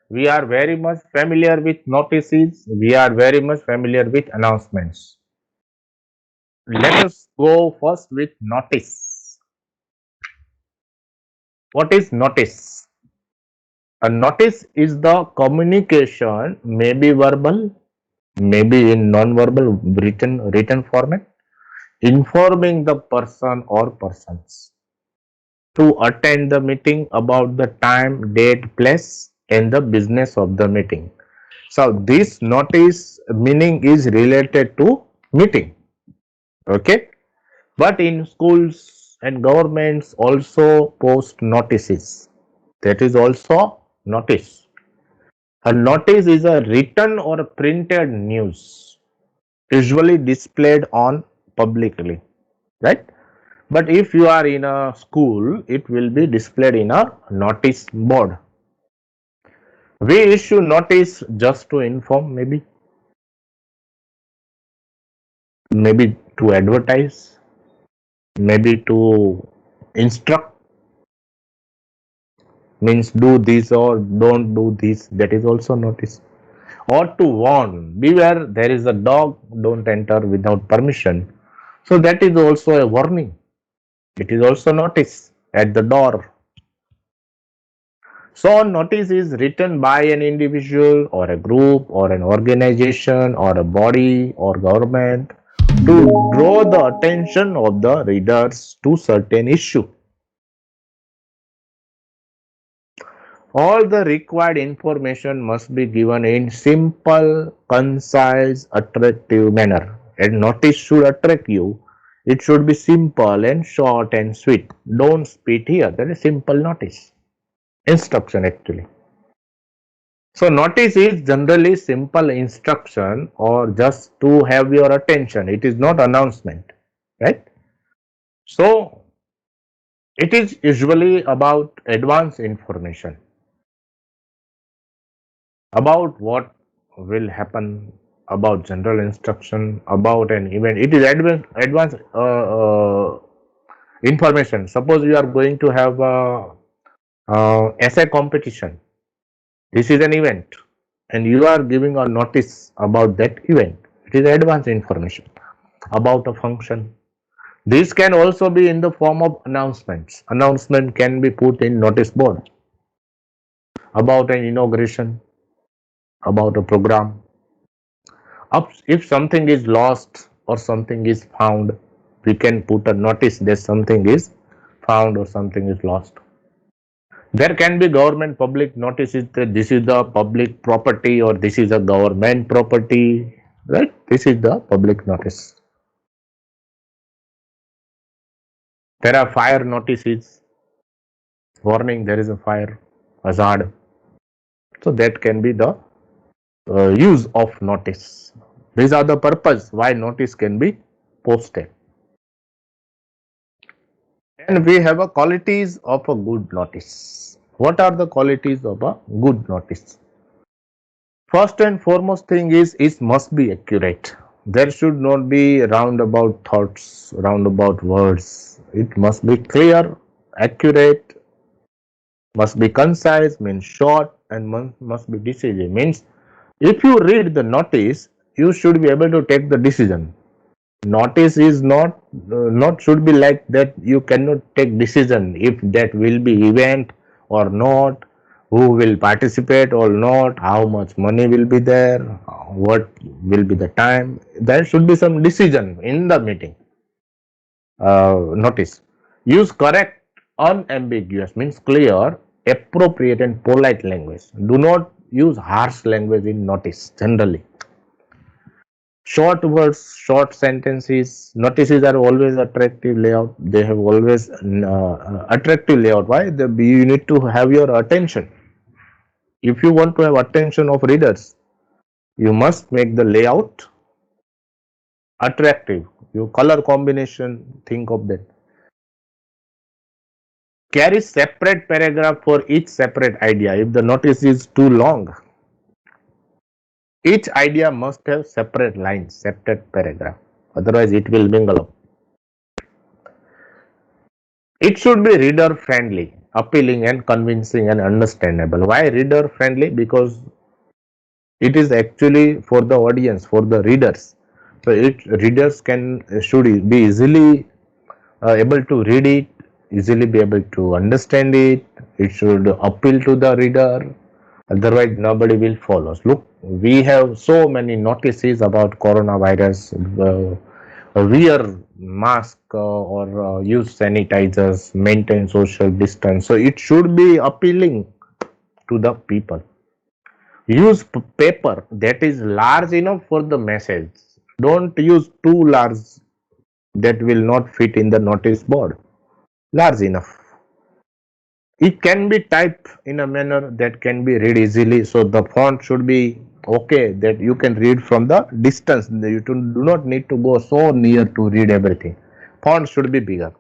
We are very much familiar with notices. We are very much familiar with announcements. Let us go first with notice. What is notice? A notice is the communication, maybe verbal, maybe in non-verbal written format, informing the person or persons to attend the meeting about the time, date, place, and the business of the meeting. So this notice meaning is related to meeting. Okay. But in schools and governments also post notices. That is also notice. A notice is a written or printed news, usually displayed on publicly, right? But if you are in a school, it will be displayed in a notice board. We issue notice just to inform, maybe to advertise, maybe to instruct, means do this or don't do this. That is also notice. Or to warn, beware, there is a dog, don't enter without permission. So that is also a warning. It is also notice at the door. So notice is written by an individual or a group or an organization or a body or government to draw the attention of the readers to certain issue. All the required information must be given in simple, concise, attractive manner. A notice should attract you. It should be simple and short and sweet. Don't spit here. That is simple notice. Instruction actually. So notice is generally simple instruction or just to have your attention. It is not announcement, right? So it is usually about advanced information about what will happen, about general instruction, about an event. It is advanced information. Suppose you are going to have a essay competition. This is an event, and you are giving a notice about that event. It is advanced information about a function. This can also be in the form of announcements. Announcement can be put in notice board about an inauguration, about a program. If something is lost or something is found, we can put a notice that something is found or something is lost. There can be government public notices that this is the public property or this is a government property, right? This is the public notice. There are fire notices, warning there is a fire hazard. So that can be the use of notice. These are the purpose why notice can be posted. And we have a qualities of a good notice. What are the qualities of a good notice? First and foremost thing is it must be accurate. There should not be roundabout thoughts, roundabout words. It must be clear, accurate, must be concise, means short, and must be decisive. Means if you read the notice, you should be able to take the decision. Notice is not should be like that. You cannot take decision if that will be event or not, who will participate or not, how much money will be there, what will be the time. There should be some decision in the meeting. Notice, use correct, unambiguous, means clear, appropriate and polite language. Do not use harsh language in notice generally. Short words, short sentences. Notices are always attractive layout. They have always attractive layout. Why? You need to have your attention. If you want to have attention of readers, you must make the layout attractive. Your color combination, think of that. Carry separate paragraph for each separate idea. If the notice is too long, each idea must have separate lines, separate paragraph. Otherwise, it will mingle up. It should be reader friendly. appealing and convincing and understandable. Why reader friendly? Because it is actually for the audience, for the readers. So it readers can should be easily able to read it, easily be able to understand it. It should appeal to the reader. Otherwise, nobody will follow. Look, we have so many notices about coronavirus. Wear mask or use sanitizers, maintain social distance. So it should be appealing to the people. Use paper that is large enough for the message. Don't use too large that will not fit in the notice board. Large enough. It can be typed in a manner that can be read easily. So the font should be okay that you can read from the distance. You do not need to go so near to read everything. Font should be bigger.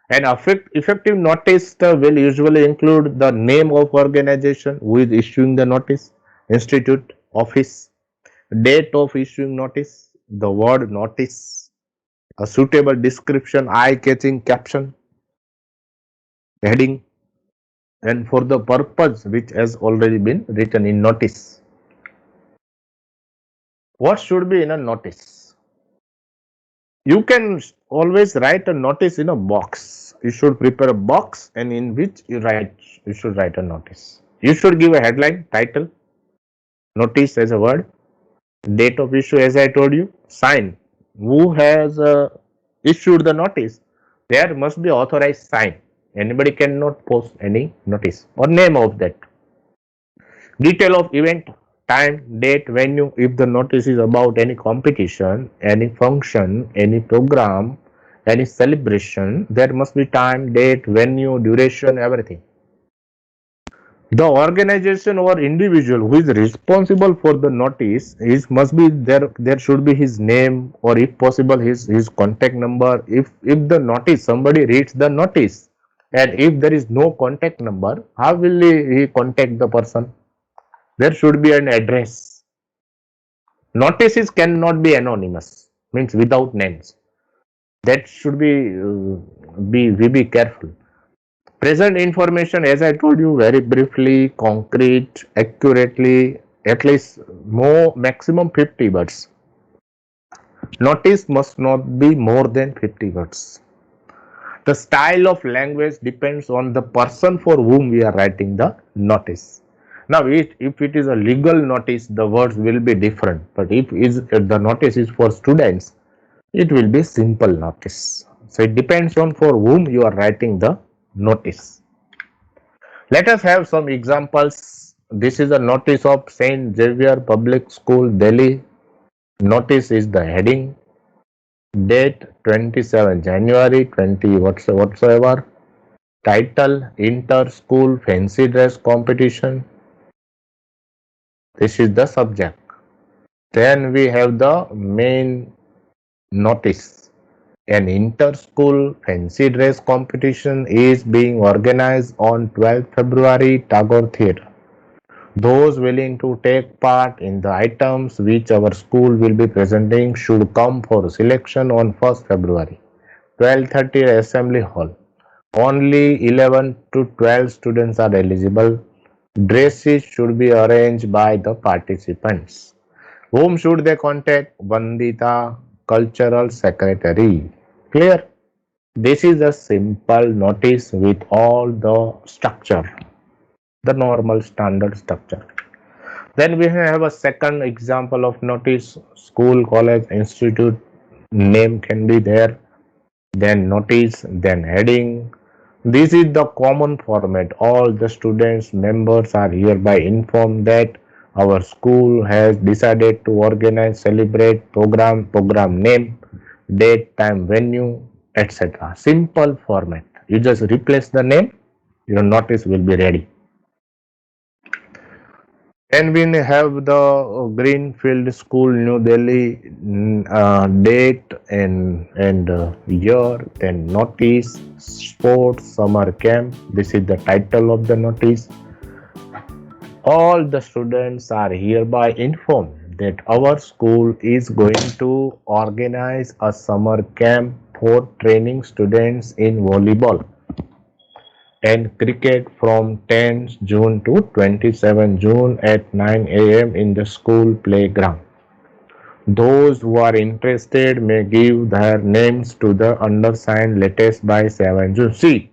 An effective notice will usually include the name of organization who is issuing the notice, institute, office, date of issuing notice, the word notice, a suitable description, eye-catching caption, heading, and for the purpose which has already been written in notice. What should be in a notice? You can always write a notice in a box. You should prepare a box and in which you should write a notice. You should give a headline, title, notice as a word, date of issue as I told you, sign. Who has issued the notice? There must be authorized sign. Anybody cannot post any notice or name of that. Detail of event, time, date, venue. If the notice is about any competition, any function, any program, any celebration, there must be time, date, venue, duration, everything. The organization or individual who is responsible for the notice is must be there. There should be his name or, if possible, his contact number. If the notice somebody reads the notice and if there is no contact number, how will he contact the person? There should be an address. Notices cannot be anonymous, means without names. That should be careful. Present information, as I told you, very briefly, concrete, accurately, at least more maximum 50 words. Notice must not be more than 50 words. The style of language depends on the person for whom we are writing the notice. Now, if it is a legal notice, the words will be different. But if the notice is for students, it will be simple notice. So it depends on for whom you are writing the notice. Let us have some examples. This is a notice of Saint Xavier Public School, Delhi. Notice is the heading. Date 27 January 20 whatsoever. Title, inter-school fancy dress competition. This is the subject. Then we have the main notice. An inter-school fancy dress competition is being organized on 12th February, Tagore Theatre. Those willing to take part in the items which our school will be presenting should come for selection on 1st February, 12:30 Assembly Hall. Only 11 to 12 students are eligible. Dresses should be arranged by the participants. Whom should they contact? Vandita, Cultural Secretary. Clear? This is a simple notice with all the structure, the normal standard structure. Then we have a second example of notice. School, college, institute name can be there. Then notice, then heading. This is the common format. All the students members are hereby informed that our school has decided to organize, celebrate, program name, date, time, venue, etc. Simple format. You just replace the name, your notice will be ready. And we have the Greenfield School, New Delhi, date and year, then notice, sports summer camp. This is the title of the notice. All the students are hereby informed that our school is going to organize a summer camp for training students in volleyball. and cricket from 10th June to 27th June at 9 a.m. in the school playground. Those who are interested may give their names to the undersigned latest by 7 June. See,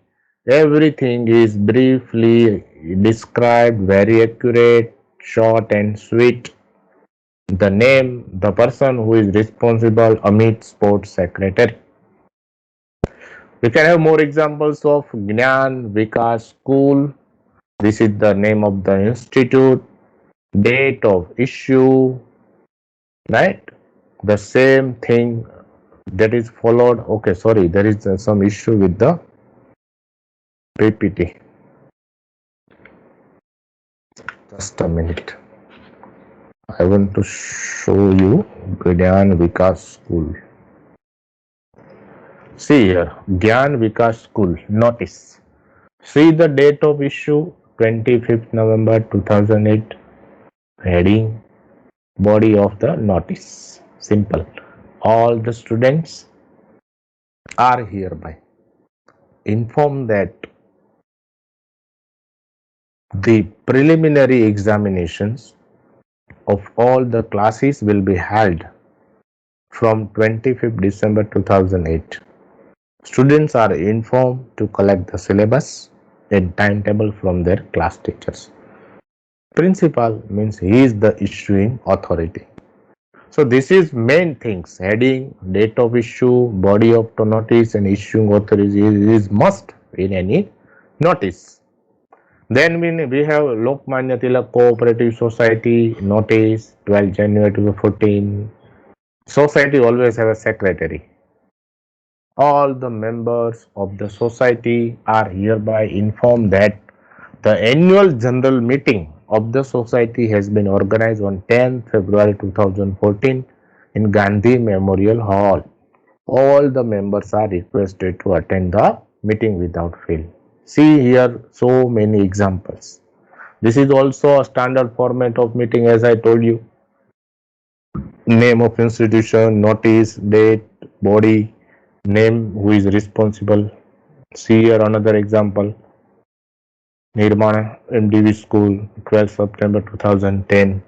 everything is briefly described, very accurate, short and sweet. The name, the person who is responsible, Amit Sports Secretary. We can have more examples of Gnan Vikas School. This is the name of the institute, date of issue, right? The same thing that is followed. Okay, sorry, there is some issue with the PPT. Just a minute. I want to show you Gyan Vikas School. See here, Gyan Vikas School notice. See the date of issue 25th November 2008. Heading, body of the notice. Simple. All the students are hereby informed that the preliminary examinations of all the classes will be held from 25th December 2008. Students are informed to collect the syllabus and timetable from their class teachers. Principal means he is the issuing authority. So this is main things: heading, date of issue, body of the notice, and issuing authority is must in any notice. Then we have Lokmanya Tilak Cooperative Society notice 12 January 2014. Society always have a secretary. All the members of the society are hereby informed that the annual general meeting of the society has been organized on 10th February 2014 in Gandhi Memorial Hall. All the members are requested to attend the meeting without fail. See here so many examples. This is also a standard format of meeting, as I told you. Name of institution, notice, date, body, name who is responsible. See here another example. Nirmana MDV School, 12 September 2010.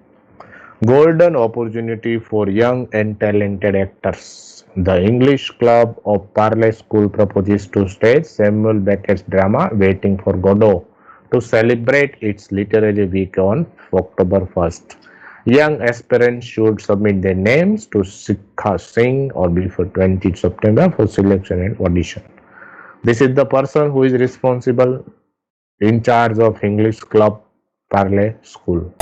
Golden opportunity for young and talented actors. The English Club of Parley School proposes to stage Samuel Beckett's drama Waiting for Godot to celebrate its literary week on October 1st. Young aspirants should submit their names to Sikha Singh or before 20th September for selection and audition. This is the person who is responsible in charge of English Club Parley School.